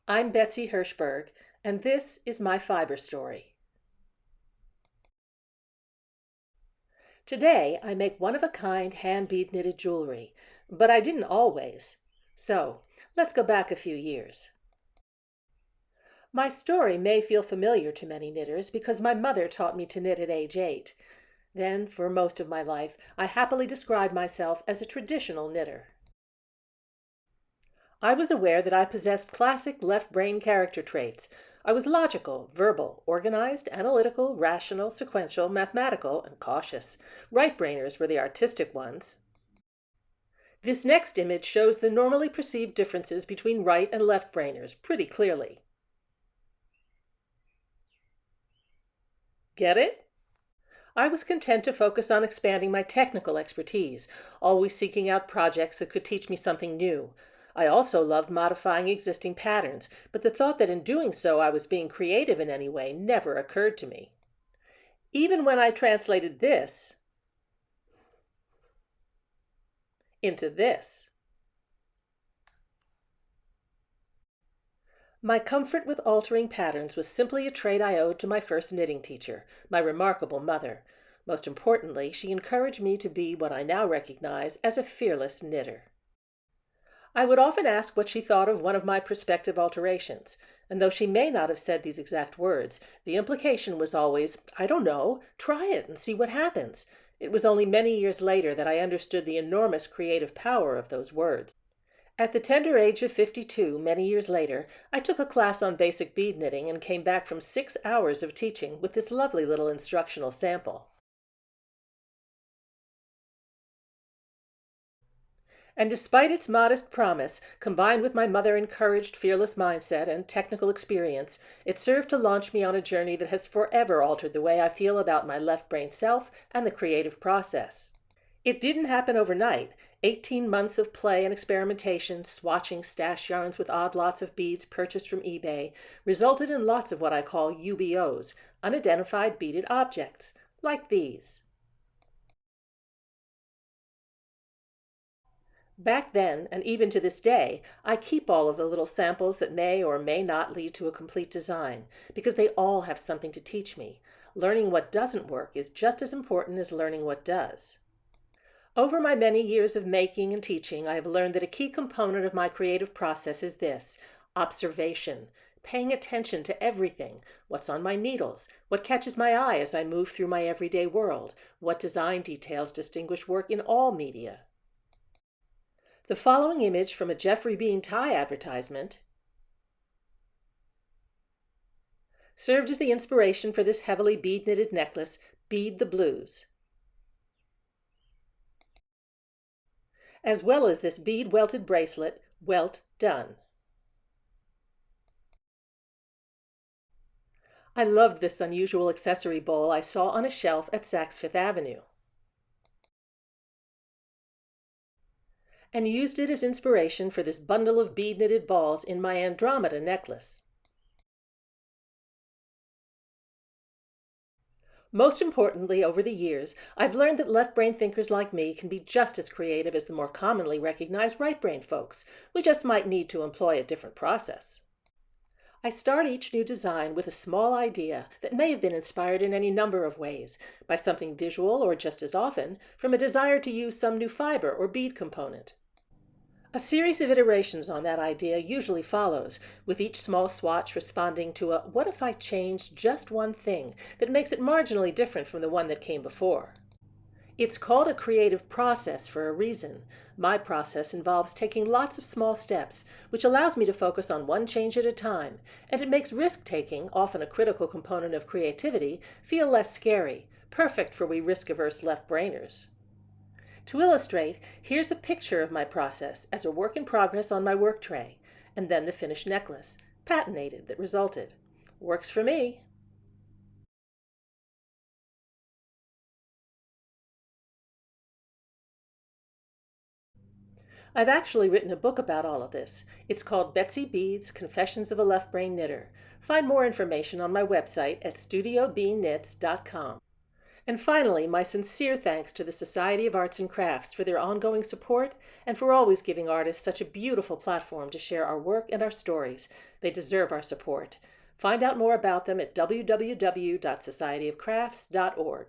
I'm Betsy Hirschberg, and this is my fiber story. Today, I make one-of-a-kind hand-bead knitted jewelry, but I didn't always. So, let's go back a few years. My story may feel familiar to many knitters because my mother taught me to knit at age 8. Then, for most of my life, I happily described myself as a traditional knitter. I was aware that I possessed classic left brain character traits. I was logical, verbal, organized, analytical, rational, sequential, mathematical, and cautious. Right-brainers were the artistic ones. This next image shows the normally perceived differences between right and left-brainers pretty clearly. Get it? I was content to focus on expanding my technical expertise, always seeking out projects that could teach me something new. I also loved modifying existing patterns, but the thought that in doing so I was being creative in any way never occurred to me. Even when I translated this into this. My comfort with altering patterns was simply a trait I owed to my first knitting teacher, my remarkable mother. Most importantly, she encouraged me to be what I now recognize as a fearless knitter. I would often ask what she thought of one of my prospective alterations, and though she may not have said these exact words, the implication was always, "I don't know, try it and see what happens." It was only many years later that I understood the enormous creative power of those words. At the tender age of 52, many years later, I took a class on basic bead knitting and came back from 6 hours of teaching with this lovely little instructional sample. And despite its modest promise, combined with my mother-encouraged fearless mindset and technical experience, it served to launch me on a journey that has forever altered the way I feel about my left-brain self and the creative process. It didn't happen overnight. 18 months of play and experimentation, swatching stash yarns with odd lots of beads purchased from eBay, resulted in lots of what I call UBOs, unidentified beaded objects, like these. Back then, and even to this day, I keep all of the little samples that may or may not lead to a complete design, because they all have something to teach me. Learning what doesn't work is just as important as learning what does. Over my many years of making and teaching, I have learned that a key component of my creative process is this: observation, paying attention to everything, what's on my needles, what catches my eye as I move through my everyday world, what design details distinguish work in all media. The following image from a Jeffrey Bean tie advertisement served as the inspiration for this heavily bead-knitted necklace, Bead the Blues, as well as this bead-welted bracelet, Welt Done. I loved this unusual accessory bowl I saw on a shelf at Saks Fifth Avenue, and used it as inspiration for this bundle of bead-knitted balls in my Andromeda necklace. Most importantly, over the years, I've learned that left-brain thinkers like me can be just as creative as the more commonly recognized right-brain folks. We just might need to employ a different process. I start each new design with a small idea that may have been inspired in any number of ways, by something visual or just as often, from a desire to use some new fiber or bead component. A series of iterations on that idea usually follows, with each small swatch responding to a "what if I changed just one thing" that makes it marginally different from the one that came before. It's called a creative process for a reason. My process involves taking lots of small steps, which allows me to focus on one change at a time, and it makes risk-taking, often a critical component of creativity, feel less scary, perfect for we risk-averse left-brainers. To illustrate, here's a picture of my process as a work in progress on my work tray, and then the finished necklace, patinated, that resulted. Works for me. I've actually written a book about all of this. It's called Betsy Beads, Confessions of a Left Brain Knitter. Find more information on my website at studiobeanknits.com. And finally, my sincere thanks to the Society of Arts and Crafts for their ongoing support and for always giving artists such a beautiful platform to share our work and our stories. They deserve our support. Find out more about them at www.societyofcrafts.org.